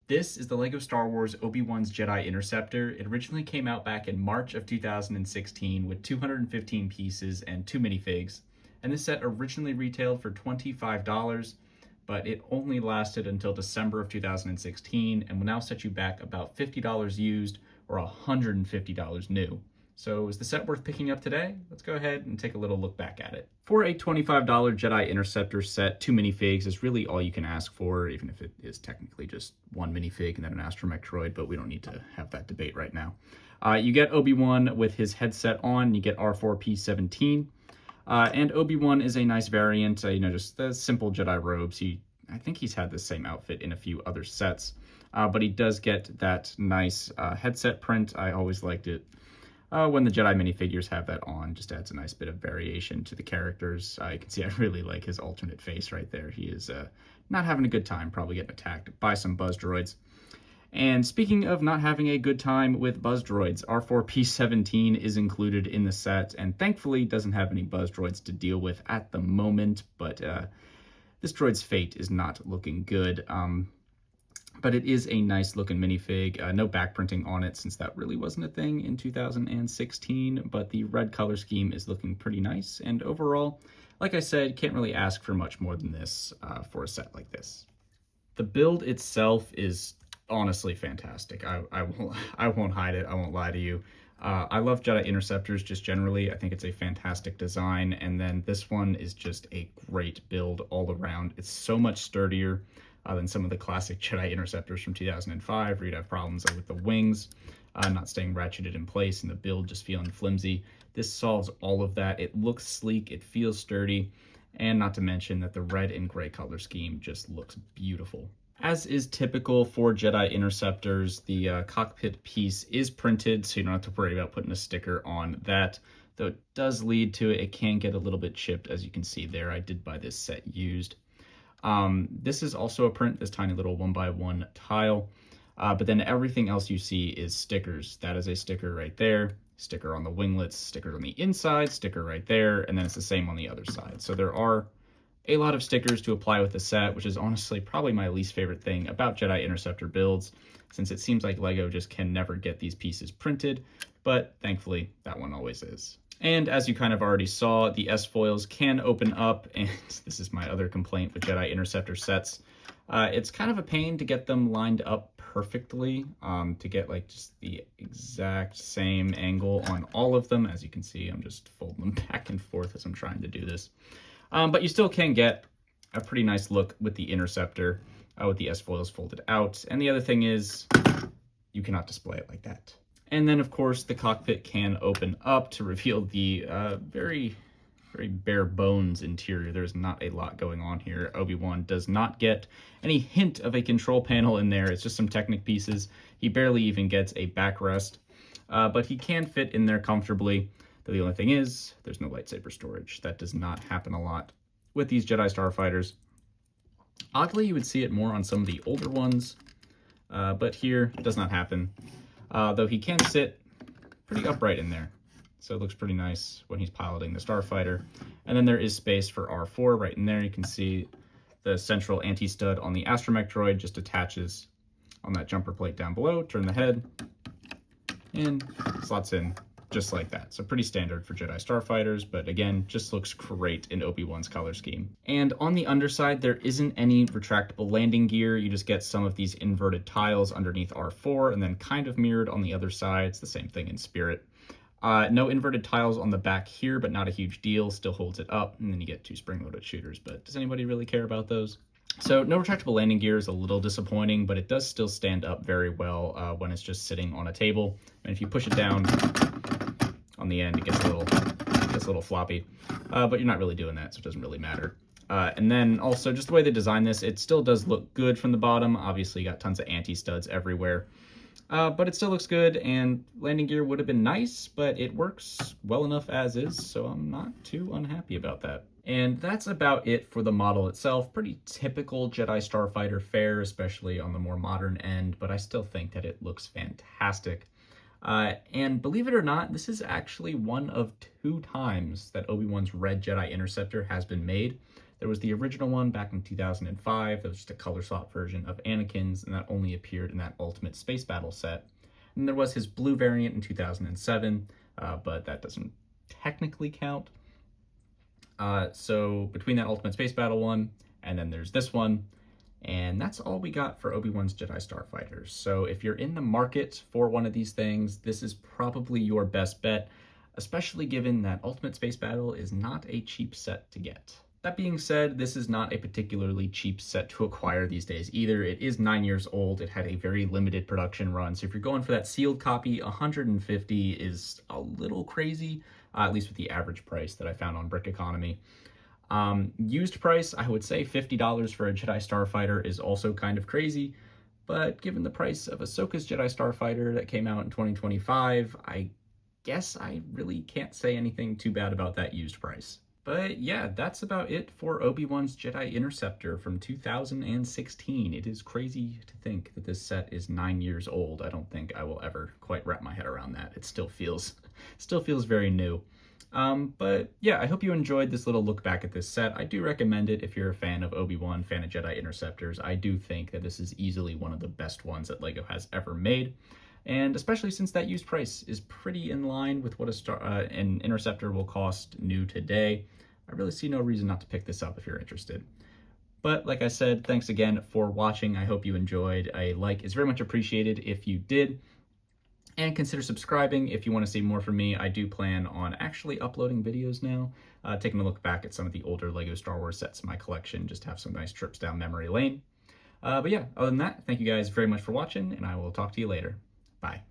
This is the LEGO Star Wars Obi-Wan's Jedi Interceptor. It originally came out back in March of 2016 with 215 pieces and 2 minifigs. And this set originally retailed for $25, but it only lasted until December of 2016 and will now set you back about $50 used or $150 new. So is the set worth picking up today? Let's go ahead and take a little look back at it. For a $25 Jedi Interceptor set, 2 minifigs is really all you can ask for, even if it is technically just 1 minifig and then an astromech droid, but we don't need to have that debate right now. You get Obi-Wan with his headset on, you get R4P17, and Obi-Wan is a nice variant, just the simple Jedi robes. I think he's had the same outfit in a few other sets, but he does get that nice headset print. I always liked it. When the Jedi minifigures have that on, just adds a nice bit of variation to the characters. You can see I really like his alternate face right there. He is not having a good time, probably getting attacked by some buzz droids. And speaking of not having a good time with buzz droids, R4P17 is included in the set, and thankfully doesn't have any buzz droids to deal with at the moment, but this droid's fate is not looking good. But it is a nice looking minifig. No back printing on it since that really wasn't a thing in 2016, but the red color scheme is looking pretty nice. And overall, like I said, can't really ask for much more than this for a set like this. The build itself is honestly fantastic. I won't hide it. I won't lie to you. I love Jedi Interceptors just generally. I think it's a fantastic design. And then this one is just a great build all around. It's so much sturdier than some of the classic Jedi Interceptors from 2005, where you'd have problems with the wings not staying ratcheted in place and the build just feeling flimsy. This solves all of that. It looks sleek, it feels sturdy, and not to mention that the red and gray color scheme just looks beautiful. As is typical for Jedi Interceptors, the cockpit piece is printed, so you don't have to worry about putting a sticker on that, though it does lead to it can get a little bit chipped, as you can see there. I did buy this set used. This is also a print, this tiny little 1x1 tile, but then everything else you see is stickers. That is a sticker right there, sticker on the winglets, sticker on the inside, sticker right there, and then it's the same on the other side. So there are a lot of stickers to apply with the set, which is honestly probably my least favorite thing about Jedi Interceptor builds, since it seems like LEGO just can never get these pieces printed, but thankfully that one always is. And as you kind of already saw, the S-foils can open up, and this is my other complaint with Jedi Interceptor sets. It's kind of a pain to get them lined up perfectly, to get like just the exact same angle on all of them. As you can see, I'm just folding them back and forth as I'm trying to do this. But you still can get a pretty nice look with the Interceptor, with the S-foils folded out. And the other thing is, you cannot display it like that. And then, of course, the cockpit can open up to reveal the very bare bones interior. There's not a lot going on here. Obi-Wan does not get any hint of a control panel in there. It's just some Technic pieces. He barely even gets a backrest, but he can fit in there comfortably. Though the only thing is, there's no lightsaber storage. That does not happen a lot with these Jedi Starfighters. Oddly, you would see it more on some of the older ones, but here it does not happen. Though he can sit pretty upright in there. So it looks pretty nice when he's piloting the Starfighter. And then there is space for R4 right in there. You can see the central anti-stud on the astromech droid just attaches on that jumper plate down below. Turn the head and slots in just like that. So pretty standard for Jedi Starfighters, but again, just looks great in Obi-Wan's color scheme. And on the underside, there isn't any retractable landing gear. You just get some of these inverted tiles underneath R4 and then kind of mirrored on the other side. It's the same thing in Spirit. No inverted tiles on the back here, but not a huge deal. Still holds it up, and then you get 2 spring-loaded shooters, but does anybody really care about those? So no retractable landing gear is a little disappointing, but it does still stand up very well when it's just sitting on a table. And if you push it down on the end, it gets a little floppy, but you're not really doing that, so it doesn't really matter. And then also just the way they designed this, it still does look good from the bottom. Obviously, you got tons of anti-studs everywhere, but it still looks good, and landing gear would have been nice, but it works well enough as is, so I'm not too unhappy about that. And that's about it for the model itself. Pretty typical Jedi Starfighter fare, especially on the more modern end, but I still think that it looks fantastic. And believe it or not, this is actually one of 2 times that Obi-Wan's Red Jedi Interceptor has been made. There was the original one back in 2005. That was just a color swap version of Anakin's, and that only appeared in that Ultimate Space Battle set. And there was his blue variant in 2007, but that doesn't technically count. So between that Ultimate Space Battle one, and then there's this one, and that's all we got for Obi-Wan's Jedi Starfighters. So if you're in the market for one of these things, this is probably your best bet, especially given that Ultimate Space Battle is not a cheap set to get. That being said, this is not a particularly cheap set to acquire these days either. It is 9 years old. It had a very limited production run. So if you're going for that sealed copy, 150 is a little crazy, at least with the average price that I found on Brick Economy. Used price, I would say $50 for a Jedi Starfighter is also kind of crazy, but given the price of Ahsoka's Jedi Starfighter that came out in 2025, I guess I really can't say anything too bad about that used price. But yeah, that's about it for Obi-Wan's Jedi Interceptor from 2016. It is crazy to think that this set is 9 years old. I don't think I will ever quite wrap my head around that. It still feels very new. But yeah, I hope you enjoyed this little look back at this set. I do recommend it if you're a fan of Obi-Wan, fan of Jedi Interceptors. I do think that this is easily one of the best ones that LEGO has ever made. And especially since that used price is pretty in line with what an Interceptor will cost new today, I really see no reason not to pick this up if you're interested. But like I said, thanks again for watching. I hope you enjoyed. A like is very much appreciated if you did. And consider subscribing if you want to see more from me. I do plan on actually uploading videos now, taking a look back at some of the older LEGO Star Wars sets in my collection, just to have some nice trips down memory lane. But yeah, other than that, thank you guys very much for watching, and I will talk to you later. Bye.